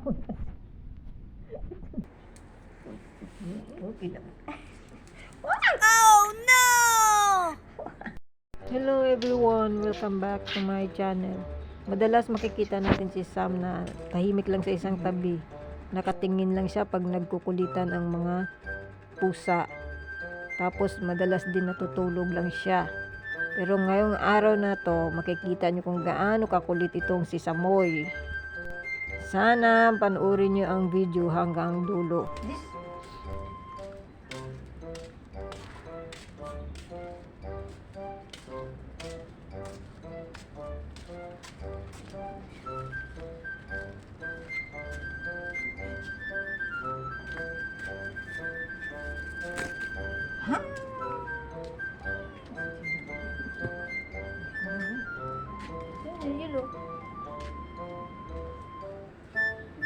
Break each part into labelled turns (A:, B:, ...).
A: Okay lang.
B: Oh no!
A: Hello everyone, welcome back to my channel. Madalas makikita natin si Sam na tahimik lang sa isang tabi. Nakatingin lang siya pag nagkukulitan ang mga pusa. Tapos madalas din natutulog lang siya. Pero ngayong araw na to, makikita niyo kung gaano kakulit itong si Samoy. Sana panoorin niyo ang video hanggang dulo. Jilo.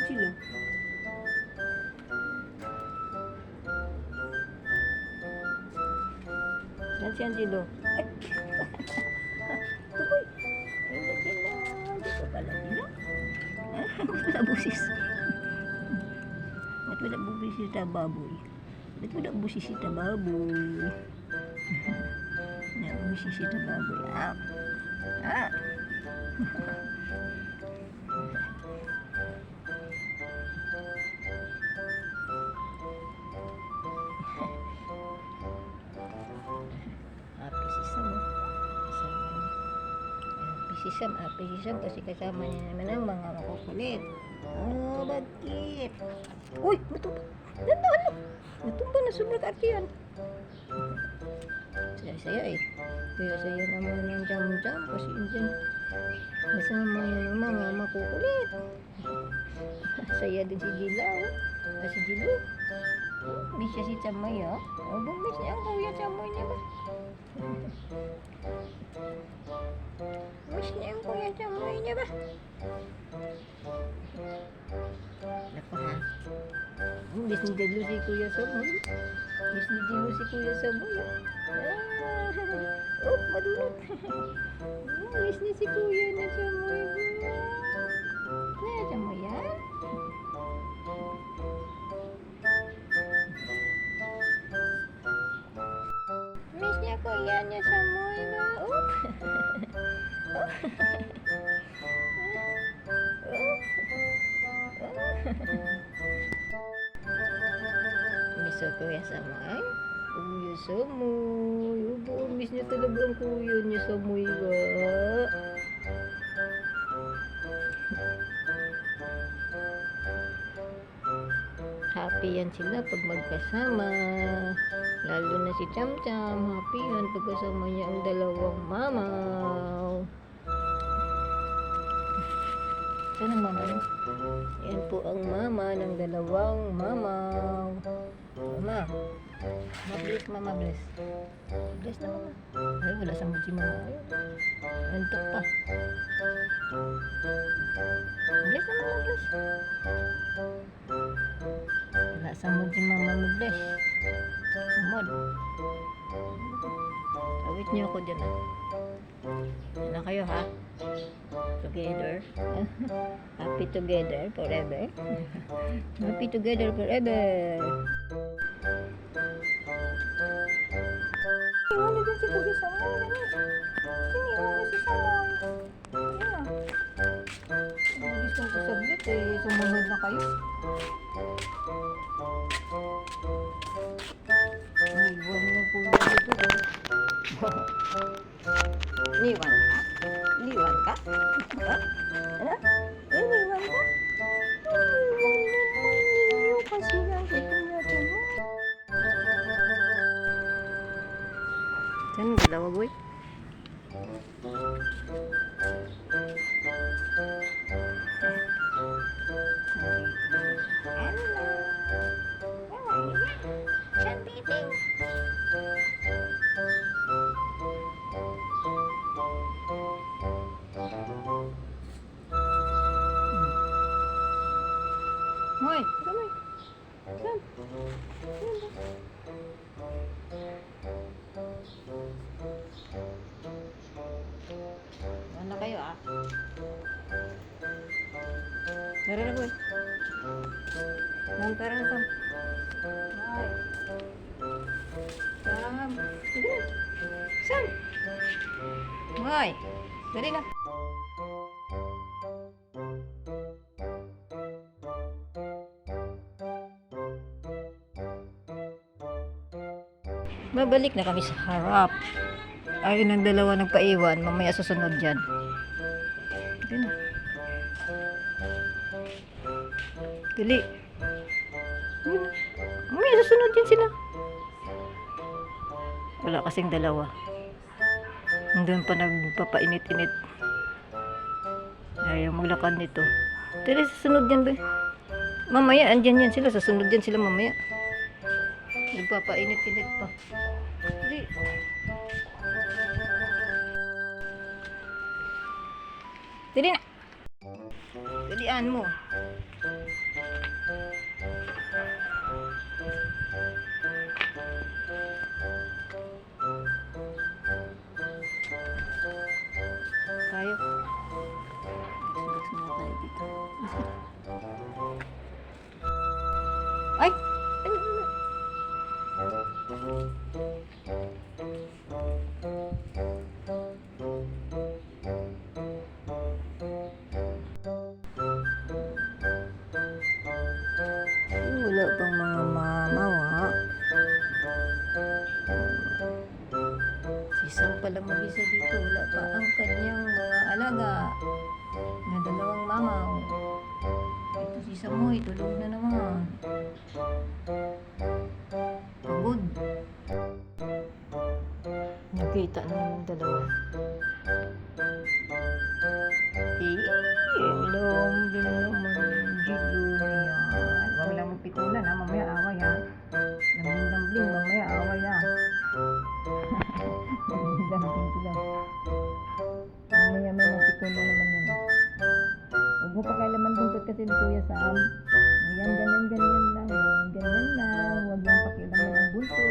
A: Jilo. Yan siya, Jilo. Ay! Tukoy! Ay, Jilo. Dito pala, Jilo. Wala busis. Ba't wala busis si baboy? Ba't wala busis si baboy? Wala busis si baboy. Ah! Ah! Happy si Sam kasi kasama niya naman ang mga makukulit. Oh, bakit? Uy, matumba. Ano? Matumba na sobrang arte yan. Saya-saya eh. Kaya saya naman ng jam-jam kasi dyan kasama niya ng mga makukulit. Saya din si Jilaw. Si Jilo. Miss siya si Chamay ah. Oh, bumis niya ang kuya Chamay niya ba? Miss niya ang kuya Chamay niya ba? Naku ha. Miss ni Jilo si Kuya Samoy. Miss ni Jilo si Kuya Samoy. Oh, madunot. Miss ni si Kuya na Samoy. Kuya Samoy yan? Miss niya Kuya niya Samoy ba? Oh. Miss ko Kuya Samoy? Kuya Samoy. Opo, miss niya talaga ang kuya niya Samoy ba? Happy yan sila pag magkasama. Lalo na si Cham Cham. Happy yan pag kasama niya ang dalawang mamaw. Saan ang mama niya? Yan po ang mama ng dalawang mamaw. Mama. Bless, mama bless. Bless na mama. Ay, wala sa mochi mama. Antok pa. Bless na mama bless. Wala sa mochi mama bless. Samod. Awit niyo ako dyan ah. Yan na kayo ha. Together. Happy together forever. Happy together forever. Iwan na dyan si Kuya Samoy. Iwan na si Samoy. Yan na. Bilis kong kasablit eh. Sumunod na kayo. Iwan na po na dito. Iniwan ka? Iniwan ka? Ha? Ano? Iniwan ka? Iniwan kasi lang si Kuya Samoy. Saan dalawa boy? Hoy, kamay. Saan? Ano kayo ah? Meron na boy. Sam, tara na, Sam. Ay. Sam. Sige na. Sam. Hoy. Dali na. Babalik na kami sa harap. Ayun ang dalawa nagpaiwan. Mamaya susunod dyan. Dali na. Dali. Dali na. Mamaya susunod din sila. Wala kasing dalawa. Nandun pa nagpapainit-init. Ayaw maglakad nito. Dali, susunod yan ba? Mamaya, andyan yan sila. Susunod yan sila mamaya. Nagpapainit-init pa. Dali. Dali na. Dalian mo. Tayo. Relax muna tayo dito. Ay! Ano? Wala pang mga mamawa. Si Sam pala mag-isa dito. Wala pa ang kanyang mga alaga na dalawang mamaw. Ito si Samoy, tulog na naman. Pagod. Nakita naman ang dalawa. Lambing naman yung jilo niya. Huwag lang magpitulan ha, mamaya away ha. Lambing, mamaya away ha. Lambing sila. Mamaya may magpitulan naman yun. Huwag mo pa kailaman buntot kasi ni Kuya Sam. Ayan, ganyan lang. Ganyan lang. Huwag yung pakialaman ng buntot.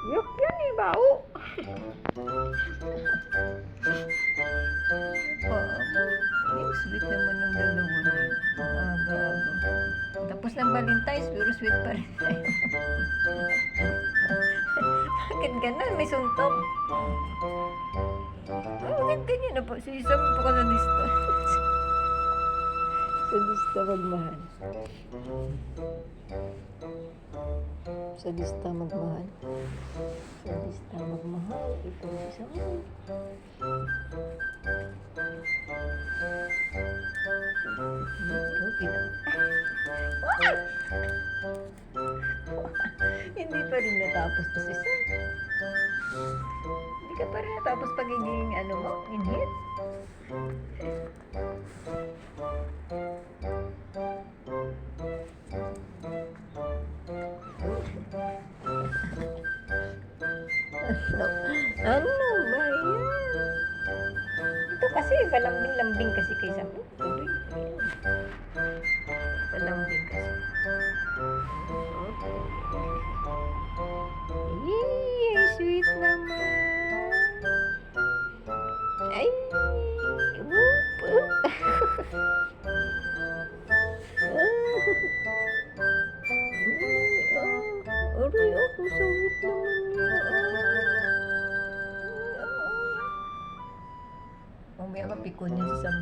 A: Yok yan eh, bau. Yung sweet naman ng dalawa na yun. Aga-aga. Tapos ng Valentine's, pero sweet pa rin tayo. Bakit ganun? May suntok. Bakit ganyan na po? Si Sam po ka sa lista. Sa lista magmahal. Sa lista magmahal. Sa lista magmahal. Ito si Sam. Okay na. Hindi pa rin natapos to si Sam. Hindi ka pa rin natapos pagiging ano mo, in-hit. Ano ba yan? Ito kasi, palambing-lambing kasi kay Sam. Tuloy. Palambing kasi. Ay, sweet naman. Ay, whoop. Aray, ako, sweet naman niya. Mamaya mapikon niya si Sam.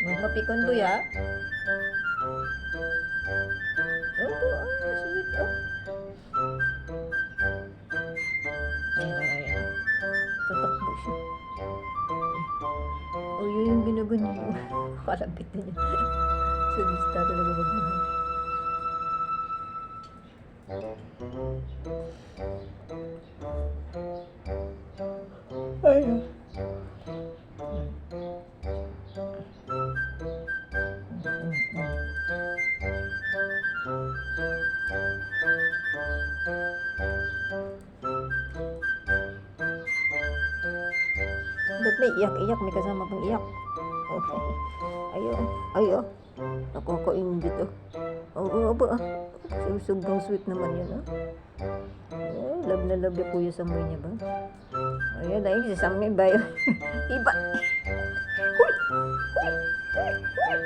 A: Huwag mapikon to ya. Opo, sweet oh. Ayan. Tatakbo siya. Oh, yun yung ginaganyan mo. Kalapit na niya. So, lista talaga magmahal. Ayun. Ba't may iyak-iyak? May kasama pang iyak. Okay. Ayo. Nakakaingit oh. Oo, aba ah. Sobrang sweet naman yun, ah. Love na love yung Kuya Samoy niya ba? Ayan, dahil si Samoy ba yun? Iba. Huy! Huy! Huy! Huy!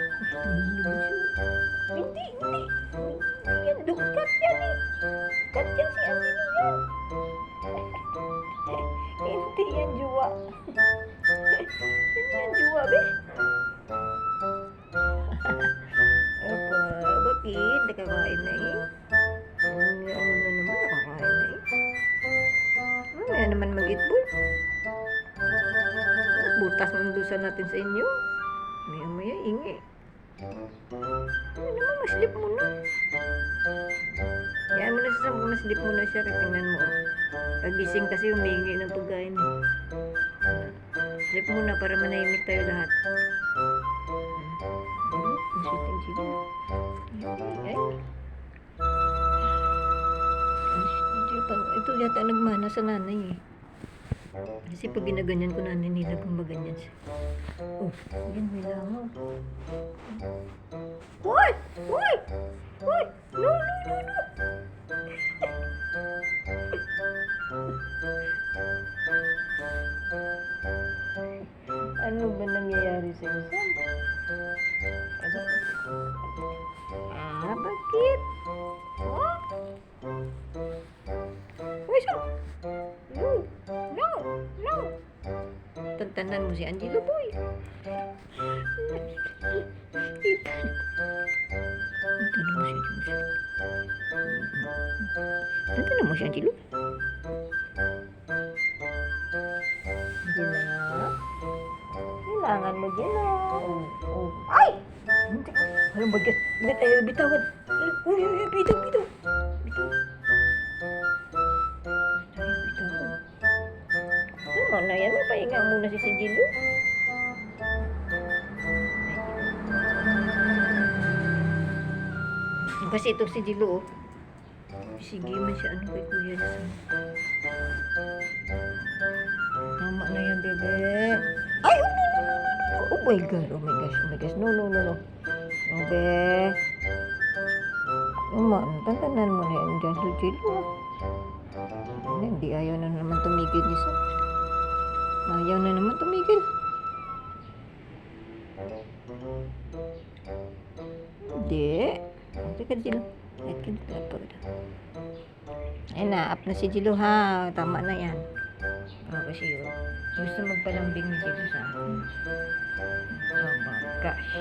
A: Hindi, hindi. Hindi yan, kat yan eh. Kat yan si Angelo yan. Hindi yan juwa. Hindi yan juwa, be. Apa, bakit? Nakakain na eh. Ano na naman, nakakain na eh. Ano naman mag-itbol? Butas mandusan natin sa inyo. Maya-maya, ingi. Ano naman, maslip mo na. Yan mo na siya, maslip mo na siya. Tingnan mo. Pagising kasi humingi ng pagkain eh. Slip mo na para manahimik tayo lahat. Ang sweet. Ay. Ito yata nagmana sa nanay eh. Kasi pag ginaganyan ko nanay nila kung maganyan siya. Oh, yan may langaw. Hoy! Hoy! Hoy! No! Ano ba nangyayari sa iyo, Sam? Bakit? Oh? Uy, Sam! No! Tantanan mo si Angelo, boy. Tantanan mo si Angelo. Kailangan mo dyan, oh. Ay! Alam ba, bitawan. Uy, bitaw. Ano na yan? Mapahinga muna si Angelo. Kasi ito si Angelo, oh. Sige man siya, ano kay kuya niya. Tama na yan, bebe. Ay, no. Oh my gosh. No. No, be. Tantanan mo na yan dyan, Angelo. Hindi, ayaw na naman tumigil ni Sam. Ayaw na naman tumigil. Hindi. Teka, Angelo. Ay, na-up na si Angelo, ha. Tama na yan. Kasi yun. Gusto magpalambing ni Angelo sa akin. Oh my gosh.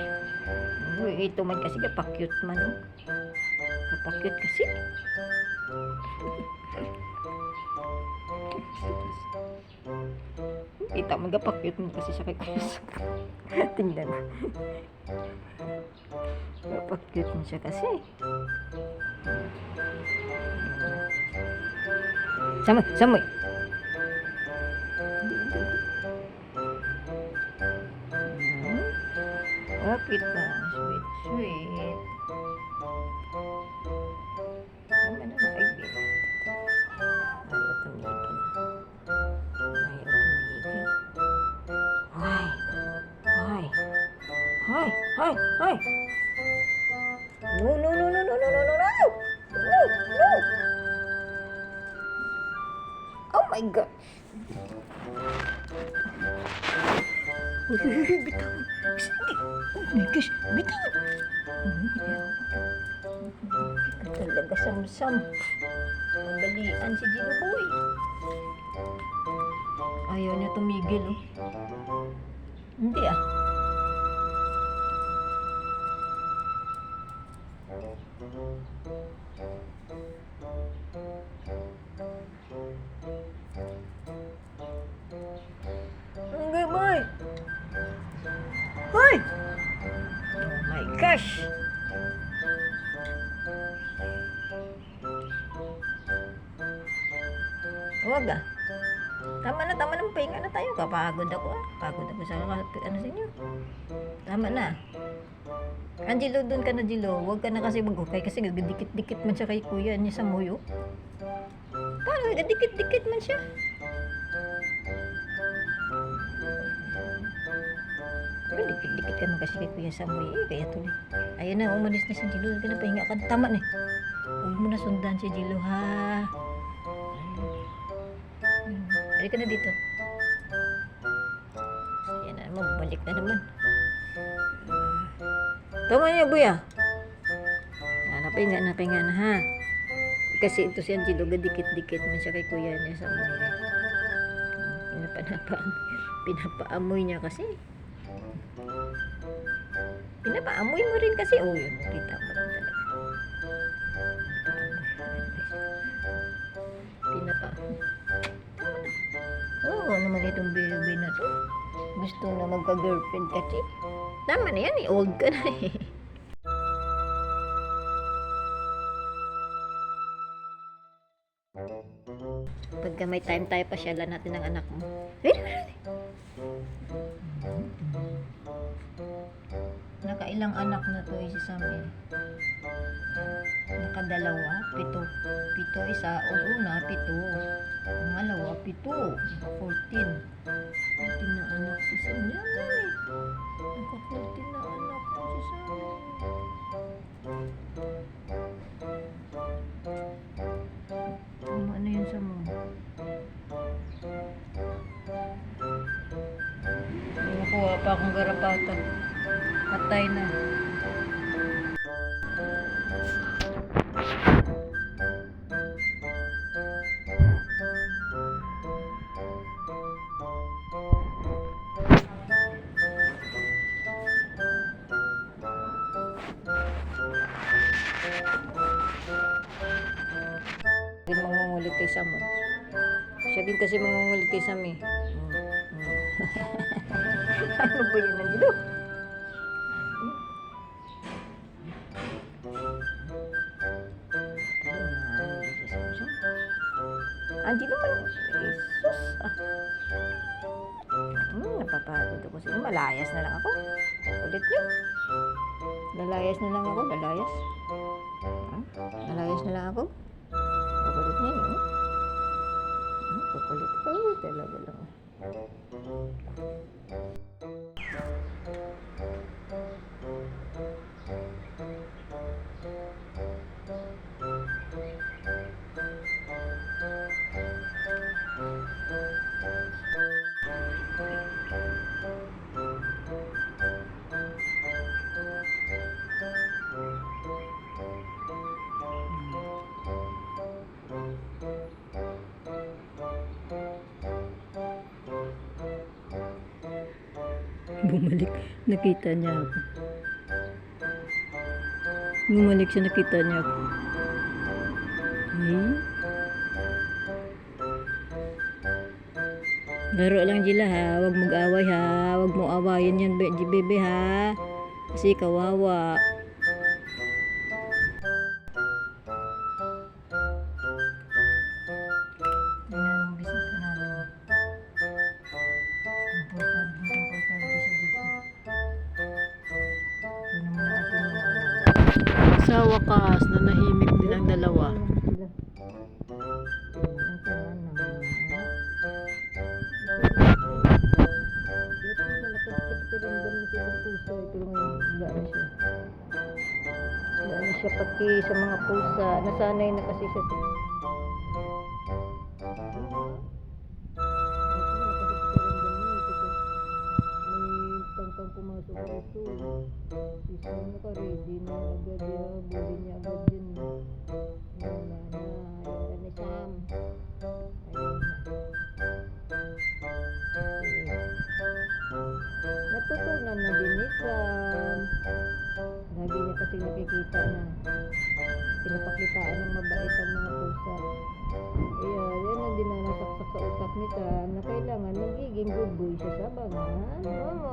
A: Uy, ito man kasi kapakyut man, oh. Kapakyut kasi. Kita mo kapakyut mo kasi siya kay Kuya. Tingnan mo. Kapakyut mo siya kasi. Samoy. Bakit ba? Sweet. Tama na maigit. Ayaw tumigil. Hoy! No! Oh my God! Bitawan! Oh my gosh! Bitawan! Talaga Sam. Mabalian si Angelo, boy. Ayaw niya tumigil, oh. Hindi, ah. Okay, boy. Hoy! Oh my gosh! Huwag ah. Tama na, pahinga na tayo. Kapagod ako ah. Pagod ako sa ano sa inyo. Tama na. Angelo, doon ka na, Angelo. Huwag ka na kasi maghukay kasi dikit-dikit man siya kay kuya niya sa muyo. Paano? Dikit-dikit man siya. Pero dikit-dikit ka man kasi kay kuya sa muyo. Kaya tuloy. Ayun na, umalis na si Angelo. Huwag ka na pahinga ka. Tama na. Huwag mo na sundan si Jilo, ha? Halika na dito. Yan na naman, balik na naman. Tama niya, buya. Napahinga na, ha? Kasi ito si Angelo, dikit-dikit man siya kay kuya niya sa mga. Pinapaamoy niya kasi. Pinapaamoy mo rin kasi. Oh, yun. Kita mo rin talaga. Pinapaamoy. Oo, naman itong baby na to. Gusto na magka-girlfriend kasi. Tama na yan eh. Old ka na eh. Pagka may time tayo, pasyalan natin ang anak mo. Nakailang anak na to si Sammy? Nakadalawa? 7. 7 isa. O una, 7. Pangalawa, 7. 14. 14 na anak si Sammy. Yan eh. Naka-14 na anak si Sammy. Ano yun sa mo? Nakuha pa akong garapatan. Patay na. Din mangungulit kay Sam. Siya din kasi mangungulit kay Sam eh. Ano ba yun, Angelo? Angelo man, Jesus ah. Napapagod ako sa'yo. Malayas na lang ako. Ulit nyo. Lalayas na lang ako, lalayas. Lalayas na lang ako. Kukulit niya yun. Kukulit ko. Talaga lang. Bumalik, nakita niya ako. Bumalik siya, nakita niya ako. Laro lang Jila ha, huwag mag-away ha, huwag mo awayin yan bebe ha, kasi kawawa. Sa wakas, nanahimik din ang dalawa. Wala siya pati sa mga pusa. Nasanay na kasi siya sa pangkang pumasok dito. Isa naka-ready na agad yan. Buli niya agad yun. Wala na. Wala na Sam. Natutunan na din ni Sam. Lagi niya kasi nakikita na pinapakitaan ng mabait ang mga pusa. Kaya yan ang dinanasaksak sa utak ni Sam na kailangan magiging good boy siya sa bangan. Wala.